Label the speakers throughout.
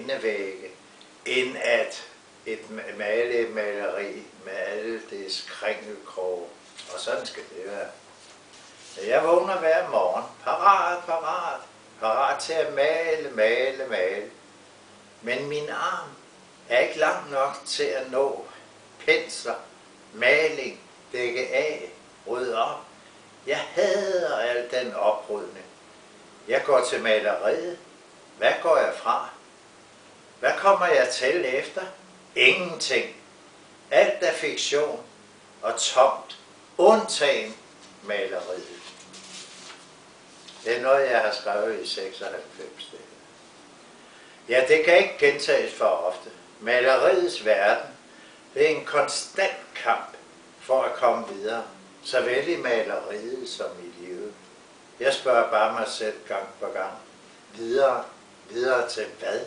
Speaker 1: endevægge, end at et maleri med alle dets kringelkroge. Og sådan skal det være. Jeg vågner hver morgen, parat til at male. Men min arm er ikke lang nok til at nå pensler, maling, dække af, rydde op. Jeg hader al den oprydning. Jeg går til maleriet. Hvad går jeg fra? Hvad kommer jeg til efter? Ingenting. Alt er fiktion og tomt, undtagen maleriet. Det er noget, jeg har skrevet i 96. Ja, det kan ikke gentages for ofte. Maleriets verden, det er en konstant kamp for at komme videre, såvel i maleriet som i livet. Jeg spørger bare mig selv gang på gang. Videre til hvad?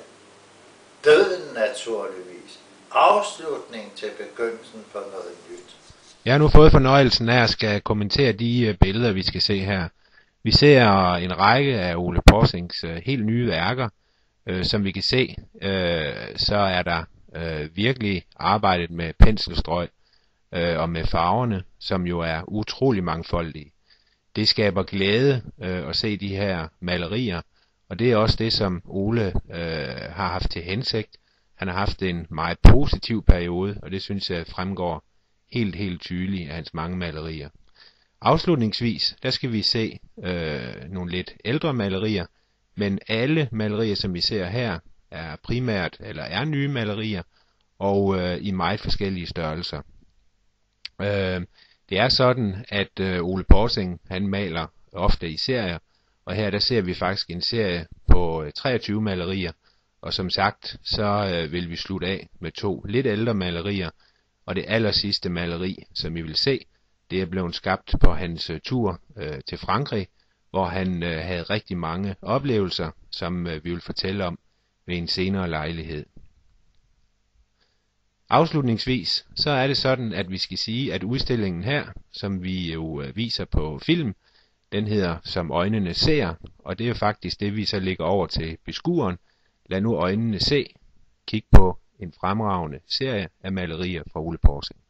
Speaker 1: Døden naturligvis. Afslutning til begyndelsen på noget nyt.
Speaker 2: Jeg har nu fået fornøjelsen af at skal kommentere de billeder, vi skal se her. Vi ser en række af Ole Possing's helt nye værker. Som vi kan se, så er der virkelig arbejdet med penselstrøg og med farverne, som jo er utrolig mangfoldige. Det skaber glæde at se de her malerier, og det er også det, som Ole har haft til hensigt. Han har haft en meget positiv periode, og det synes jeg fremgår helt tydeligt af hans mange malerier. Afslutningsvis, der skal vi se nogle lidt ældre malerier, men alle malerier, som vi ser her, er primært eller er nye malerier, og i meget forskellige størrelser. Det er sådan, at Ole Possing, han maler ofte i serier, og her der ser vi faktisk en serie på 23 malerier, og som sagt, så vil vi slutte af med 2 lidt ældre malerier, og det allersidste maleri, som I vil se, det er blevet skabt på hans tur til Frankrig, hvor han havde rigtig mange oplevelser, som vi vil fortælle om ved en senere lejlighed. Afslutningsvis, så er det sådan, at vi skal sige, at udstillingen her, som vi jo viser på film, den hedder Som øjnene ser, og det er jo faktisk det, vi så lægger over til beskueren. Lad nu øjnene se. Kig på en fremragende serie af malerier fra Ole Possing.